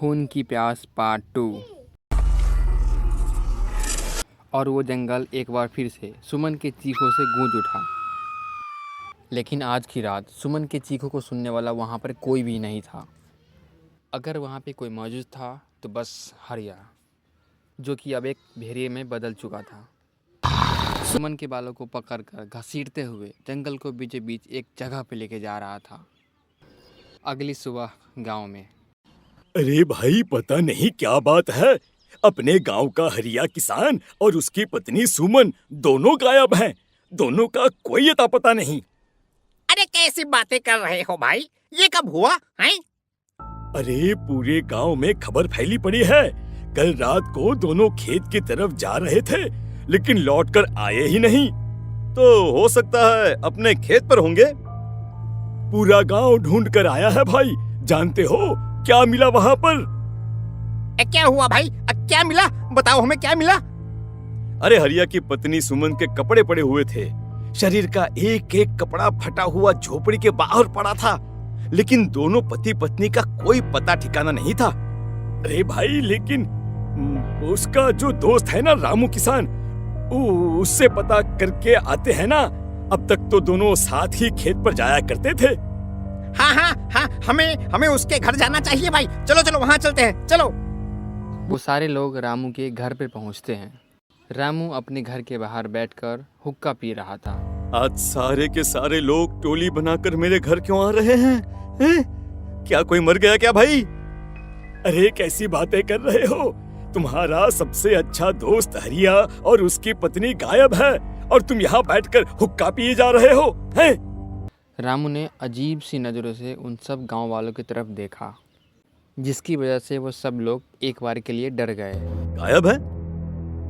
खून की प्यास पार्ट 2। और वो जंगल एक बार फिर से सुमन के चीखों से गूंज उठा। लेकिन आज की रात सुमन के चीखों को सुनने वाला वहाँ पर कोई भी नहीं था। अगर वहाँ पे कोई मौजूद था तो बस हरिया, जो कि अब एक भेड़िए में बदल चुका था। सुमन के बालों को पकड़कर घसीटते हुए जंगल को बीचों बीच एक जगह पे लेके जा रहा था। अगली सुबह गांव में। अरे भाई, पता नहीं क्या बात है। अपने गांव का हरिया किसान और उसकी पत्नी सुमन दोनों गायब हैं। दोनों का कोई अता पता नहीं। अरे कैसी बातें कर रहे हो भाई, ये कब हुआ हैं? अरे पूरे गांव में खबर फैली पड़ी है। कल रात को दोनों खेत की तरफ जा रहे थे, लेकिन लौटकर आए ही नहीं। तो हो सकता है अपने खेत पर होंगे। पूरा गांव ढूंढ कर आया है भाई। जानते हो क्या मिला वहाँ पर? क्या हुआ भाई? क्या मिला? बताओ हमें क्या मिला? अरे हरिया की पत्नी सुमन के कपड़े पड़े हुए थे। शरीर का एक एक कपड़ा फटा हुआ झोपड़ी के बाहर पड़ा था, लेकिन दोनों पति पत्नी का कोई पता ठिकाना नहीं था। अरे भाई, लेकिन उसका जो दोस्त है ना रामू किसान, उससे पता करके आते हैं ना। अब तक तो दोनों साथ ही खेत पर जाया करते थे। हाँ, हमें उसके घर जाना चाहिए भाई। चलो चलो वहाँ चलते हैं, चलो। वो सारे लोग रामू के घर पे पहुंचते हैं। रामू अपने घर के बाहर बैठकर हुक्का पी रहा था। आज सारे के सारे लोग टोली बनाकर मेरे घर क्यों आ रहे हैं? क्या कोई मर गया क्या भाई? अरे कैसी बातें कर रहे हो? तुम्हारा सबसे अच्छा दोस्त हरिया और उसकी पत्नी गायब है, और तुम यहाँ बैठकर हुक्का पिए जा रहे हो हैं? रामू ने अजीब सी नज़रों से उन सब गांव वालों की तरफ देखा, जिसकी वजह से वो सब लोग एक बार के लिए डर गए। गायब है?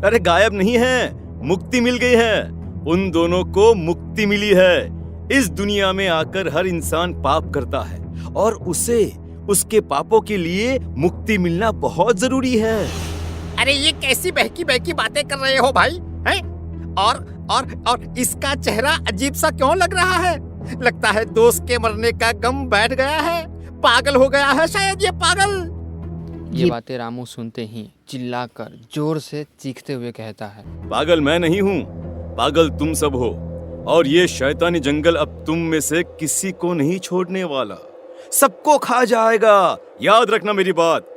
अरे गायब नहीं है, मुक्ति मिल गई है। उन दोनों को मुक्ति मिली है। इस दुनिया में आकर हर इंसान पाप करता है, और उसे उसके पापों के लिए मुक्ति मिलना बहुत जरूरी है। अरे ये कैसी बहकी बहकी बातें कर रहे हो भाई हैं? और इसका चेहरा अजीब सा क्यों लग रहा है? लगता है दोस्त के मरने का गम बैठ गया है। पागल हो गया है शायद ये पागल। ये बातें रामू सुनते ही चिल्लाकर जोर से चीखते हुए कहता है, पागल मैं नहीं हूँ, पागल तुम सब हो। और ये शैतानी जंगल अब तुम में से किसी को नहीं छोड़ने वाला, सबको खा जाएगा। याद रखना मेरी बात।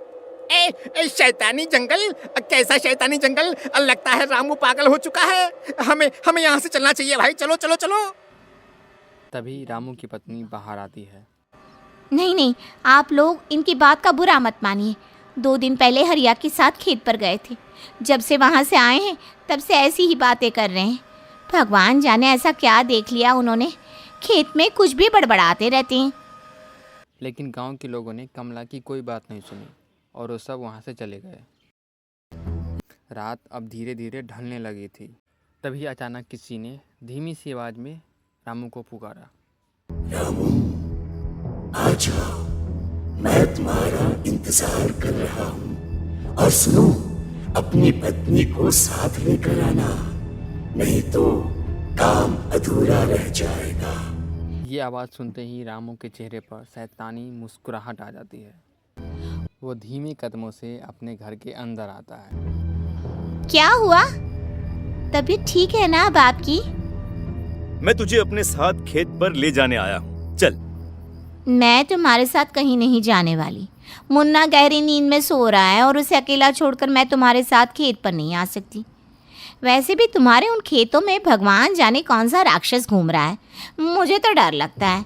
शैतानी जंगल? कैसा शैतानी जंगल? लगता है रामू पागल हो चुका है। हमें यहाँ से चलना चाहिए भाई। चलो चलो चलो। तभी रामू की पत्नी बाहर आती है। नहीं, आप लोग इनकी बात का बुरा मत मानिए। 2 दिन पहले हरिया के साथ खेत पर गए थे। जब से वहाँ से आए हैं तब से ऐसी ही बातें कर रहे हैं। भगवान जाने ऐसा क्या देख लिया उन्होंने, खेत में कुछ भी बड़बड़ाते रहते हैं। लेकिन गांव के लोगों ने कमला की कोई बात नहीं सुनी और वो सब वहाँ से चले गए। रात अब धीरे धीरे ढलने लगी थी। तभी अचानक किसी ने धीमी सी आवाज़ में रामू को पुकारा। रामू, आ जाओ, मैं तुम्हारा इंतजार कर रहा हूँ। और सुनो, अपनी पत्नी को साथ लेकर आना, नहीं तो काम अधूरा रह जाएगा। ये आवाज़ सुनते ही रामू के चेहरे पर शैतानी मुस्कुराहट आ जाती है। वो धीमे कदमों से अपने घर के अंदर आता है। क्या हुआ? तबीयत ठीक है ना अब आपकी? मैं तुझे अपने साथ खेत पर ले जाने आया हूँ, चल। मैं तुम्हारे साथ कहीं नहीं जाने वाली। मुन्ना गहरी नींद में सो रहा है और उसे अकेला छोड़कर मैं तुम्हारे साथ खेत पर नहीं आ सकती। वैसे भी तुम्हारे उन खेतों में भगवान जाने कौन सा राक्षस घूम रहा है, मुझे तो डर लगता है।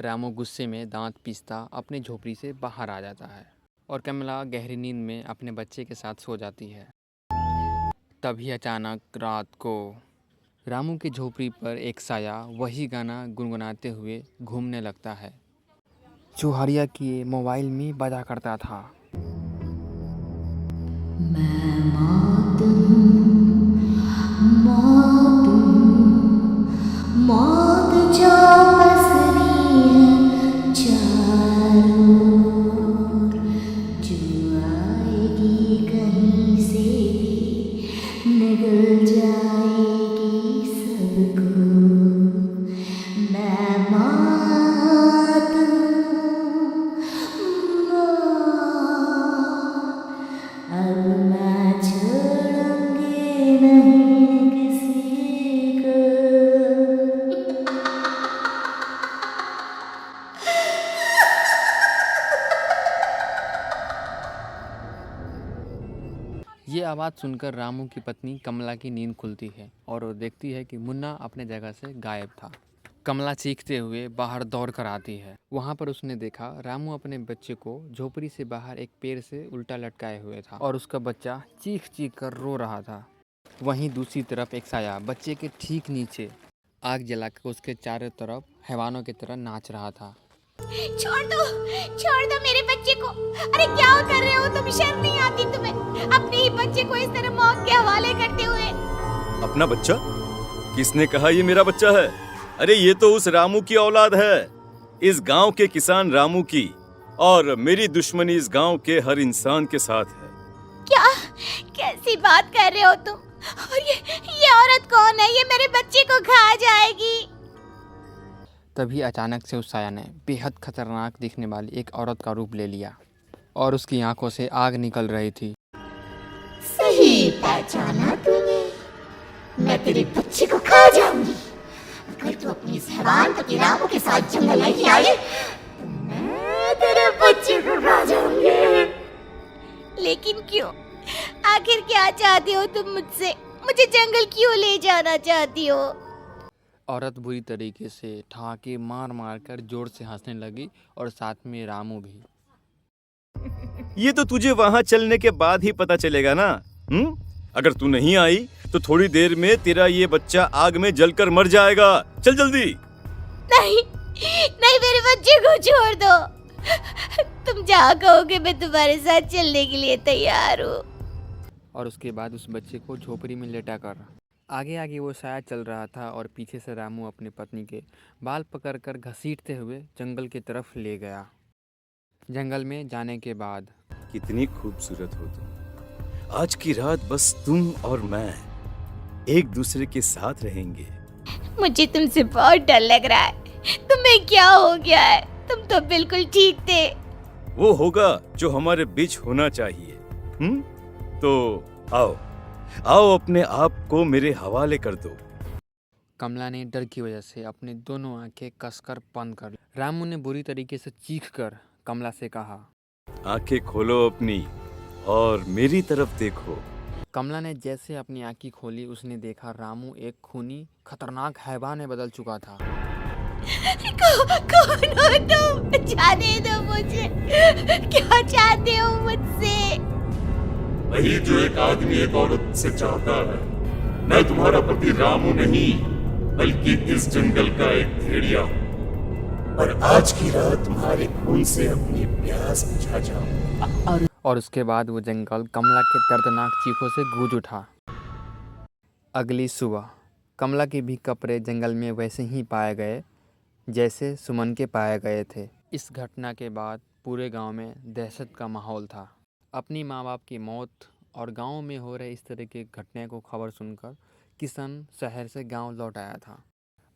रामू गुस्से में दांत पीसता अपनी झोपड़ी से बाहर आ जाता है और कमला गहरी नींद में अपने बच्चे के साथ सो जाती है। तभी अचानक रात को रामू की झोपड़ी पर एक साया वही गाना गुनगुनाते हुए घूमने लगता है जो हरिया के मोबाइल में बजा करता था। मैं मौत हूँ, मौत हूँ, मौत जो पसरी है चारों ओर, जो आएगी कहीं से भी निगल जाएगी सबको। मैं मौत हूँ, मौत ये आवाज़ सुनकर रामू की पत्नी कमला की नींद खुलती है और वो देखती है कि मुन्ना अपने जगह से गायब था। कमला चीखते हुए बाहर दौड़ कर आती है। वहाँ पर उसने देखा रामू अपने बच्चे को झोपड़ी से बाहर एक पेड़ से उल्टा लटकाए हुए था और उसका बच्चा चीख चीख कर रो रहा था। वहीं दूसरी तरफ एक साया बच्चे के ठीक नीचे आग जलाकर उसके चारों तरफ हैवानों की तरह नाच रहा था। छोड़ दो मेरे बच्चे को। अरे क्या कर रहे हो तुम? शर्म नहीं आती तुम्हें अपने ही बच्चे को इस तरह मौत के हवाले करते हुए? अपना बच्चा? किसने कहा ये मेरा बच्चा है? अरे ये तो उस रामू की औलाद है, इस गांव के किसान रामू की, और मेरी दुश्मनी इस गांव के हर इंसान के साथ है। क्या कैसी बात कर रहे हो तुम? और ये औरत कौन है? ये मेरे बच्चे को खा जाएगी। तभी अचानक से उस साया ने बेहद खतरनाक दिखने वाली एक औरत का रूप ले लिया और उसकी आंखों से आग निकल रही थी। सही पहचाना तूने। मैं तेरे बच्चे को खा जाऊंगी। अगर तू अपनी इस हैवान पति रामू के साथ जंगल नहीं आई तो मैं तेरे बच्चे को खा जाऊंगी। लेकिन क्यों? आखिर क्या चाहते हो तुम मुझसे? मुझे जंगल क्यों ले जाना चाहती हो? औरत बुरी तरीके से ठहाके मार मार कर जोर से हंसने लगी और साथ में रामू भी। ये तो तुझे वहाँ चलने के बाद ही पता चलेगा ना। अगर तू नहीं आई तो थोड़ी देर में तेरा ये बच्चा आग में जलकर मर जाएगा। चल जल्दी। नहीं नहीं, मेरे बच्चे को छोड़ दो। तुम जहाँ कहोगे मैं तुम्हारे साथ चलने के लिए तैयार हूँ। और उसके बाद उस बच्चे को झोपड़ी में लेटा कर आगे आगे वो साया चल रहा था और पीछे से रामू अपनी पत्नी के बाल पकड़कर घसीटते हुए जंगल की तरफ ले गया। जंगल में जाने के बाद कितनी खूबसूरत हो तुम। आज की रात बस तुम और मैं एक दूसरे के साथ रहेंगे। मुझे तुमसे बहुत डर लग रहा है। तुम्हें क्या हो गया है? तुम तो बिल्कुल ठीक थे। वो होगा जो हमारे बीच होना चाहिए। तो आओ अपने आप को मेरे हवाले कर दो। कमला ने डर की वजह से अपनी दोनों आंखें कसकर बंद कर ली। रामू ने बुरी तरीके से चीखकर कमला से कहा, आंखें खोलो अपनी और मेरी तरफ देखो। कमला ने जैसे अपनी आंखें खोली उसने देखा रामू एक खूनी खतरनाक हैवान में बदल चुका था। कौन हो तुम? जाने दो मुझे। क्या चाहते हो मुझसे? वही जो एक आदमी एक औरत से चाहता है। मैं तुम्हारा पति रामू नहीं बल्कि इस जंगल का एक भेड़िया हूँ और आज की रात तुम्हारे खून से अपनी प्यास बुझा जाऊं। और उसके बाद वो जंगल कमला के दर्दनाक चीखों से गूंज उठा। अगली सुबह कमला के भी कपड़े जंगल में वैसे ही पाए गए जैसे सुमन के पाए गए थे। इस घटना के बाद पूरे गांव में दहशत का माहौल था। अपनी माँ बाप की मौत और गांव में हो रहे इस तरह की घटना को खबर सुनकर किशन शहर से गांव लौट आया था।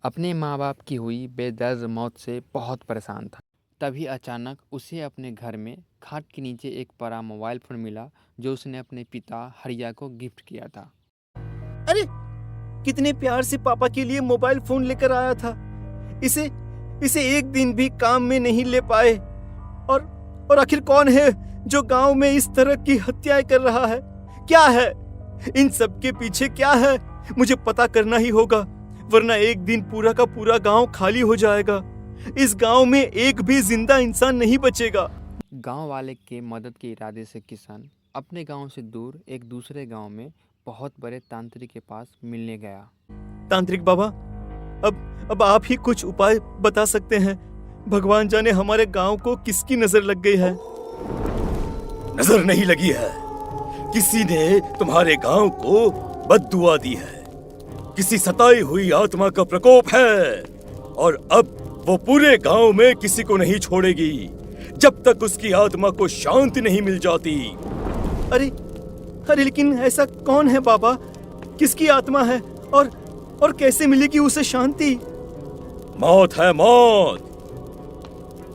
अपने माँ बाप की हुई बेदर्द मौत से बहुत परेशान था। तभी अचानक उसे अपने घर में खाट के नीचे एक बड़ा मोबाइल फ़ोन मिला जो उसने अपने पिता हरिया को गिफ्ट किया था। अरे कितने प्यार से पापा के लिए मोबाइल फोन लेकर आया था। इसे एक दिन भी काम में नहीं ले पाए। और आखिर कौन है जो गांव में इस तरह की हत्याएं कर रहा है? क्या है इन सब के पीछे? क्या है? मुझे पता करना ही होगा, वरना एक दिन पूरा का पूरा गांव खाली हो जाएगा। इस गांव में एक भी जिंदा इंसान नहीं बचेगा। गांव वाले के मदद के इरादे से किसान अपने गांव से दूर एक दूसरे गांव में बहुत बड़े तांत्रिक के पास मिलने गया। तांत्रिक बाबा, अब आप ही कुछ उपाय बता सकते हैं। भगवान जाने हमारे गांव को किसकी नजर लग गई है। नजर नहीं लगी है, किसी ने तुम्हारे गांव को बद्दुआ दी है। किसी सताई हुई आत्मा का प्रकोप है और अब वो पूरे गांव में किसी को नहीं छोड़ेगी जब तक उसकी आत्मा को शांति नहीं मिल जाती। अरे लेकिन ऐसा कौन है बाबा? किसकी आत्मा है और कैसे मिलेगी उसे शांति? मौत है, मौत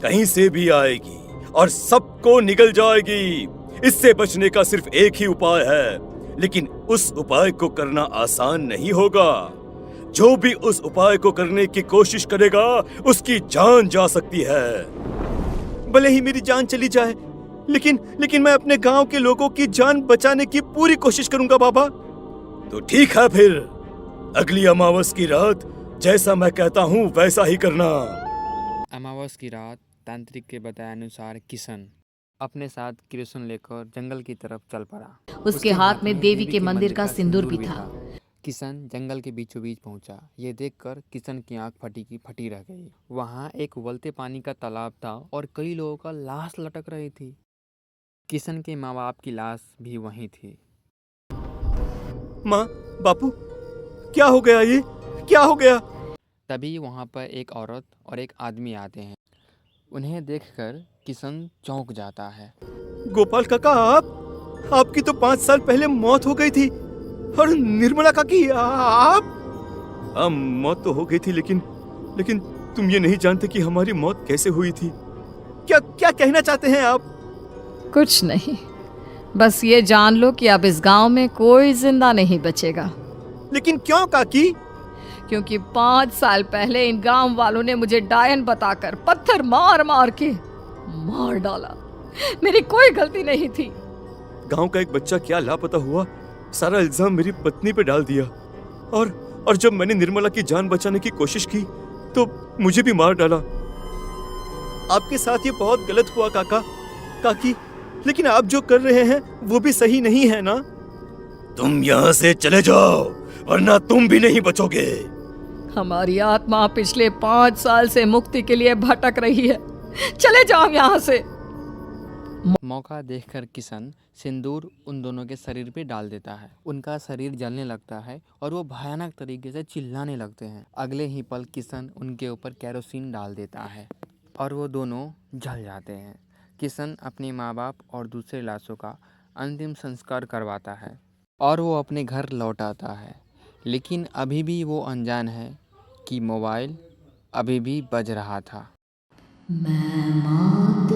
कहीं से भी आएगी और सबको निगल जाएगी। इससे बचने का सिर्फ एक ही उपाय है, लेकिन उस उपाय को करना आसान नहीं होगा। जो भी उस उपाय को करने की कोशिश करेगा उसकी जान जा सकती है। भले ही मेरी जान चली जाए लेकिन मैं अपने गांव के लोगों की जान बचाने की पूरी कोशिश करूंगा बाबा। तो ठीक है फिर, अगली अमावस की रात जैसा मैं कहता हूँ वैसा ही करना। अमावस की रात तांत्रिक के बताए अनुसार किशन अपने साथ किरोसिन लेकर जंगल की तरफ चल पड़ा। उसके हाथ में देवी के मंदिर का सिंदूर भी था। किशन जंगल के बीचों बीच पहुंचा। ये देखकर किशन की आंख फटी की फटी रह गई। वहां एक उबलते पानी का तालाब था और कई लोगों का लाश लटक रही थी। किशन के माँ बाप की लाश भी वहीं थी। माँ, बापू, क्या हो गया? ये क्या हो गया? तभी वहां पर एक औरत और एक आदमी आते हैं। उन्हें देखकर किशन चौंक जाता है। गोपाल काका, आपकी तो 5 साल पहले मौत हो गई थी। और निर्मला काकी, आप? हाँ, मौत तो हो गई थी, लेकिन तुम ये नहीं जानते कि हमारी मौत कैसे हुई थी। क्या कहना चाहते हैं आप? कुछ नहीं, बस ये जान लो कि अब इस गांव में कोई जिंदा नहीं बचेगा। लेकिन क्यों काकी? क्योंकि 5 साल पहले इन गांव वालों ने मुझे डायन बताकर पत्थर मार मार के मार डाला। मेरी कोई गलती नहीं थी। गांव का एक बच्चा क्या लापता हुआ, सारा इल्जाम मेरी पत्नी पे डाल दिया। और जब मैंने निर्मला की जान बचाने की कोशिश की तो मुझे भी मार डाला। आपके साथ ये बहुत गलत हुआ काकी, लेकिन आप जो कर रहे हैं वो भी सही नहीं है ना? तुम यहाँ से चले जाओ, वरना तुम भी नहीं बचोगे। हमारी आत्मा पिछले 5 साल से मुक्ति के लिए भटक रही है। चले जाओ यहाँ से। मौका देखकर किशन सिंदूर उन दोनों के शरीर पे डाल देता है। उनका शरीर जलने लगता है और वो भयानक तरीके से चिल्लाने लगते हैं। अगले ही पल किशन उनके ऊपर केरोसिन डाल देता है और वो दोनों जल जाते हैं। किशन अपने माँ बाप और दूसरे लाशों का अंतिम संस्कार करवाता है और वो अपने घर लौट आता है। लेकिन अभी भी वो अनजान है कि मोबाइल अभी भी बज रहा था। मैं मौत